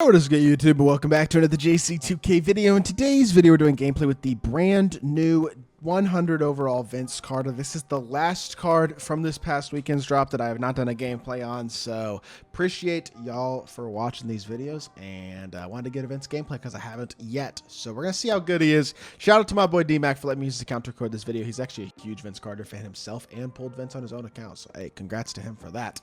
What is good, YouTube? Welcome back to another JC2K video. In today's video, we're doing gameplay with the brand new 100 overall Vince Carter. This is the last card from this past weekend's drop that I have not done a gameplay on, so appreciate y'all for watching these videos, and I wanted to get a Vince gameplay because I haven't yet. So we're going to see how good he is. Shout out to my boy D-Mac for letting me use his account to record this video. He's actually a huge Vince Carter fan himself and pulled Vince on his own account, so hey, congrats to him for that.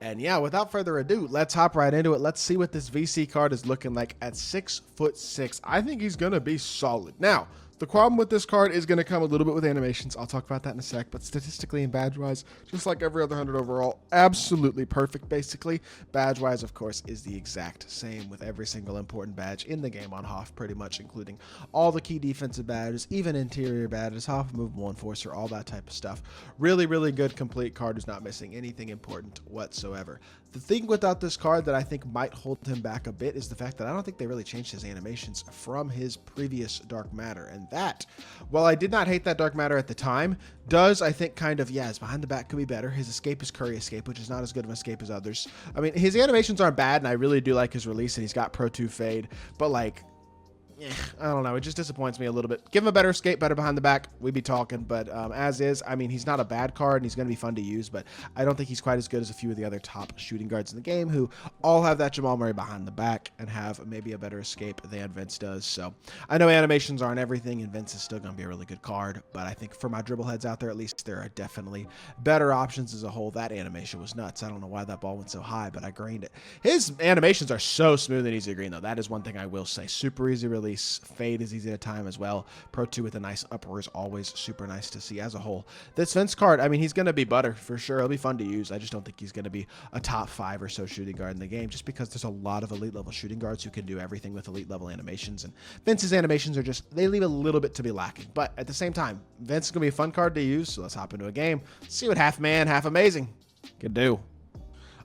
And yeah, without further ado, let's hop right into it. Let's see what this VC card is looking like at 6'6". I think he's going to be solid. Now, the problem with this card is going to come a little bit with animations. I'll talk about that in a sec, but statistically and badge-wise, just like every other 100 overall, absolutely perfect, basically. Badge-wise, of course, is the exact same with every single important badge in the game on Hoff, pretty much, including all the key defensive badges, even interior badges, Hoff, Movable Enforcer, all that type of stuff. Really, really good, complete card who's not missing anything important whatsoever. The thing without this card that I think might hold him back a bit is the fact that I don't think they really changed his animations from his previous Dark Matter. And that, while I did not hate that Dark Matter at the time, does, I think, kind of, yeah, his behind the back could be better. His escape is Curry Escape, which is not as good of an escape as others. I mean, his animations aren't bad, and I really do like his release, and he's got Pro 2 Fade, but like, I don't know. It just disappoints me a little bit. Give him a better escape, better behind the back, we'd be talking. But as is, I mean, he's not a bad card, and he's going to be fun to use, but I don't think he's quite as good as a few of the other top shooting guards in the game who all have that Jamal Murray behind the back and have maybe a better escape than Vince does. So I know animations aren't everything, and Vince is still going to be a really good card, but I think for my dribble heads out there, at least, there are definitely better options as a whole. That animation was nuts. I don't know why that ball went so high, but I grained it. His animations are so smooth and easy to green, though. That is one thing I will say. Super easy release. Fade is easy to time as well. Pro 2 with a nice upper is always super nice to see as a whole. This Vince card, I mean, he's going to be butter for sure. It'll be fun to use. I just don't think he's going to be a top 5 or so shooting guard in the game, just because there's a lot of elite level shooting guards who can do everything with elite level animations, and Vince's animations are just, they leave a little bit to be lacking. But at the same time, Vince is going to be a fun card to use, so let's hop into a game, see what half man, half amazing can do.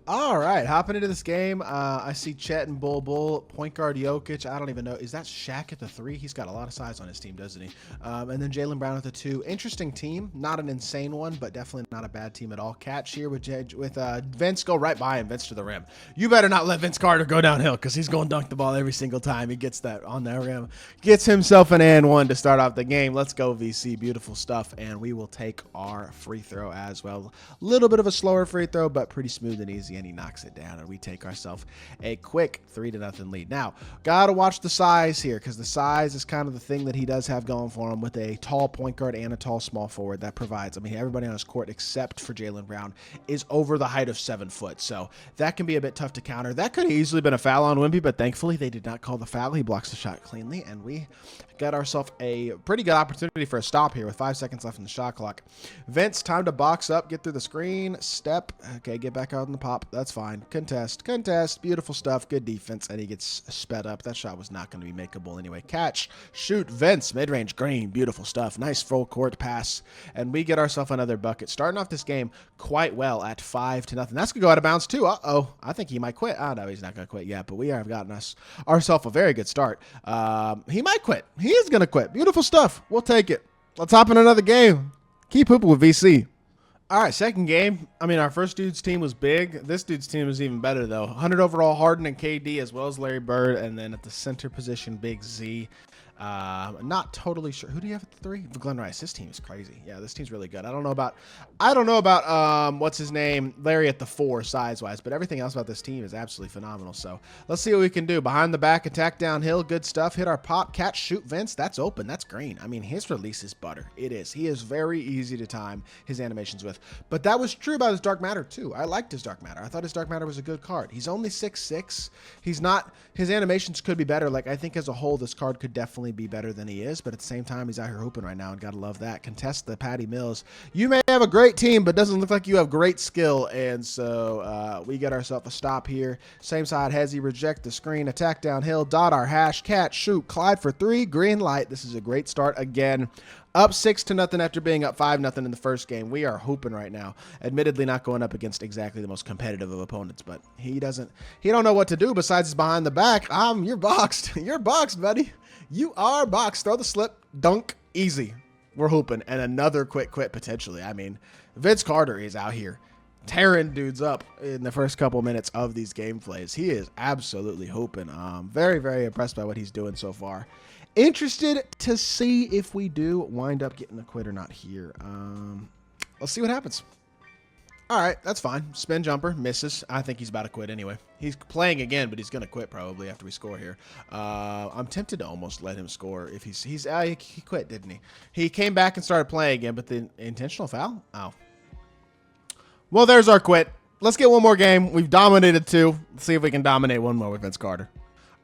All right, hopping into this game, I see Chet and Bull, point guard Jokic. I don't even know. Is that Shaq at the 3? He's got a lot of size on his team, doesn't he? And then Jaylen Brown at the 2. Interesting team. Not an insane one, but definitely not a bad team at all. Catch here with Vince. Go right by him, Vince to the rim. You better not let Vince Carter go downhill because he's going to dunk the ball every single time he gets that on that rim. Gets himself an and one to start off the game. Let's go, VC. Beautiful stuff. And we will take our free throw as well. A little bit of a slower free throw, but pretty smooth and easy. And he knocks it down, and we take ourselves a quick 3-0 lead. Now, gotta watch the size here, because the size is kind of the thing that he does have going for him with a tall point guard and a tall small forward that provides. I mean, everybody on his court except for Jaylen Brown is over the height of 7 foot, so that can be a bit tough to counter. That could have easily been a foul on Wemby, but thankfully they did not call the foul. He blocks the shot cleanly, and we got ourselves a pretty good opportunity for a stop here with 5 seconds left in the shot clock. Vince, time to box up, get through the screen, step, okay, get back out on the pop. That's fine. Contest, beautiful stuff, good defense, and he gets sped up. That shot was not going to be makeable anyway. Catch, shoot, Vince, mid-range, green, beautiful stuff. Nice full court pass, and we get ourselves another bucket. Starting off this game quite well at 5-0. That's going to go out of bounds too. Uh-oh, I think he might quit. Oh, no, he's not going to quit yet, but we have gotten ourselves a very good start. He might quit. He is going to quit. Beautiful stuff. We'll take it. Let's hop in another game. Keep hooping with VC. All right, second game. I mean, our first dude's team was big. This dude's team is even better, though. 100 overall, Harden and KD, as well as Larry Bird. And then at the center position, Big Z. Not totally sure. Who do you have at the 3? Glenn Rice. This team is crazy. Yeah, this team's really good. I don't know about what's his name, Larry at the 4 size-wise, but everything else about this team is absolutely phenomenal. So let's see what we can do. Behind the back, attack downhill, good stuff. Hit our pop, catch, shoot, Vince. That's open. That's green. I mean, his release is butter. It is. He is very easy to time his animations with. But that was true about his Dark Matter too. I liked his Dark Matter. I thought his Dark Matter was a good card. He's only 6'6". He's not. His animations could be better. Like, I think as a whole, this card could definitely be better than he is, but at the same time, he's out here hooping right now, and gotta love that. Contest the Patty Mills. You may have a great team, but doesn't look like you have great skill, and so we get ourselves a stop here. Same side, Hezzy, reject the screen, attack downhill, dot our hash, catch, shoot, Clyde for 3, green light. This is a great start again. Up 6-0 after being up 5-0 in the first game. We are hooping right now. Admittedly, not going up against exactly the most competitive of opponents, but he don't know what to do besides his behind the back. You're boxed. You're boxed, buddy. You are boxed. Throw the slip, dunk, easy. We're hooping, and another quick quit potentially. I mean, Vince Carter is out here tearing dudes up in the first couple minutes of these gameplays. He is absolutely hooping. Very, very impressed by what he's doing so far. Interested to see if we do wind up getting a quit or not here. Let's see what happens. All right, that's fine. Spin jumper, misses. I think he's about to quit anyway. He's playing again, but he's going to quit probably after we score here. I'm tempted to almost let him score if he quit, didn't he? He came back and started playing again, but the intentional foul? Oh. Well, there's our quit. Let's get one more game. We've dominated 2. Let's see if we can dominate one more with Vince Carter.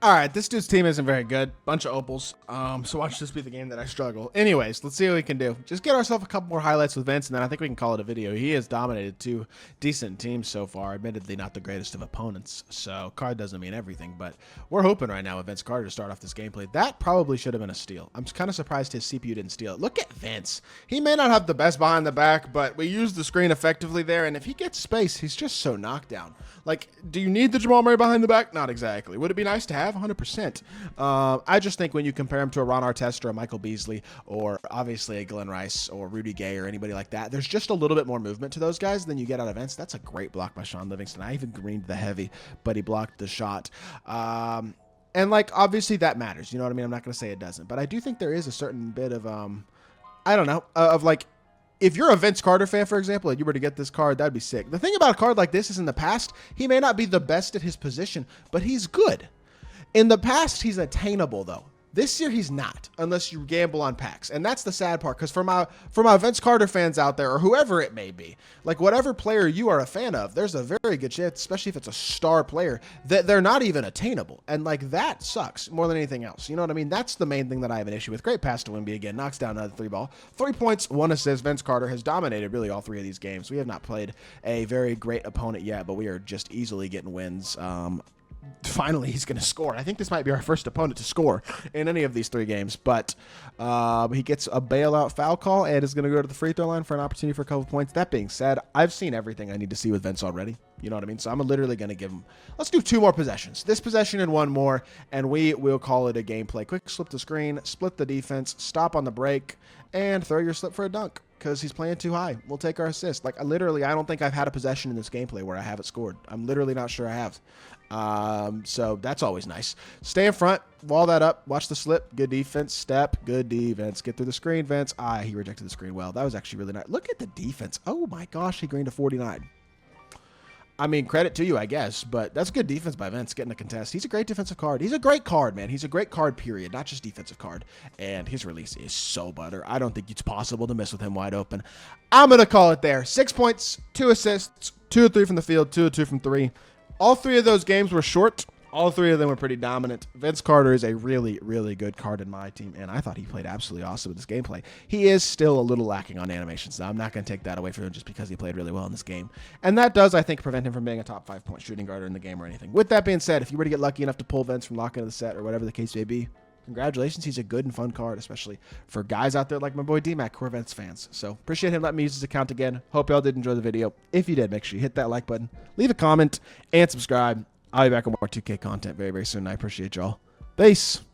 All right, this dude's team isn't very good. Bunch of opals. So watch this be the game that I struggle. Anyways, let's see what we can do. Just get ourselves a couple more highlights with Vince, and then I think we can call it a video. He has dominated 2 decent teams so far. Admittedly, not the greatest of opponents, so card doesn't mean everything. But we're hoping right now with Vince Carter to start off this gameplay. That probably should have been a steal. I'm kind of surprised his CPU didn't steal it. Look at Vince. He may not have the best behind the back, but we used the screen effectively there, and if he gets space, he's just so knocked down. Like, do you need the Jamal Murray behind the back? Not exactly. Would it be nice to have? 100%. I just think when you compare him to a Ron Artest or a Michael Beasley or obviously a Glenn Rice or Rudy Gay or anybody like that, there's just a little bit more movement to those guys than you get out of Vince. That's a great block by Sean Livingston. I even greened the heavy, but he blocked the shot. And, like, obviously that matters. You know what I mean? I'm not going to say it doesn't. But I do think there is a certain bit of, I don't know, of, like, if you're a Vince Carter fan, for example, and you were to get this card, that'd be sick. The thing about a card like this is in the past, he may not be the best at his position, but he's good. In the past, he's attainable, though. This year, he's not, unless you gamble on packs. And that's the sad part, because for my Vince Carter fans out there, or whoever it may be, like whatever player you are a fan of, there's a very good chance, especially if it's a star player, that they're not even attainable. And like that sucks more than anything else. You know what I mean? That's the main thing that I have an issue with. Great pass to Wimby again. Knocks down another 3-ball. 3 points, 1 assist. Vince Carter has dominated really all 3 of these games. We have not played a very great opponent yet, but we are just easily getting wins. Finally, he's going to score. I think this might be our first opponent to score in any of these 3 games, but he gets a bailout foul call and is going to go to the free throw line for an opportunity for a couple points. That being said, I've seen everything I need to see with Vince already. You know what I mean? So I'm literally going to give him, let's do 2 more possessions. This possession and 1 more, and we will call it a gameplay. Quick slip the screen, split the defense, stop on the break, and throw your slip for a dunk. Because he's playing too high. We'll take our assist. Like, I don't think I've had a possession in this gameplay where I haven't scored. I'm literally not sure I have. So that's always nice. Stay in front. Wall that up. Watch the slip. Good defense. Step. Good defense. Get through the screen, Vince. He rejected the screen well. That was actually really nice. Look at the defense. Oh, my gosh. He greened a 49. I mean, credit to you, I guess, but that's good defense by Vince getting a contest. He's a great defensive card. He's a great card, man. He's a great card, period, not just defensive card. And his release is so butter. I don't think it's possible to miss with him wide open. I'm going to call it there. 6 points, 2 assists, 2 of 3 from the field, 2 of 2 from 3. All 3 of those games were short. All 3 of them were pretty dominant. Vince Carter is a really, really good card in my team, and I thought he played absolutely awesome with this gameplay. He is still a little lacking on animations, so I'm not going to take that away from him just because he played really well in this game. And that does, I think, prevent him from being a top 5-point shooting guard in the game or anything. With that being said, if you were to get lucky enough to pull Vince from lock into the set or whatever the case may be, congratulations. He's a good and fun card, especially for guys out there like my boy D-Mac who are Vince fans. So appreciate him letting me use his account again. Hope y'all did enjoy the video. If you did, make sure you hit that like button, leave a comment, and subscribe. I'll be back with more 2K content very, very soon. I appreciate y'all. Peace.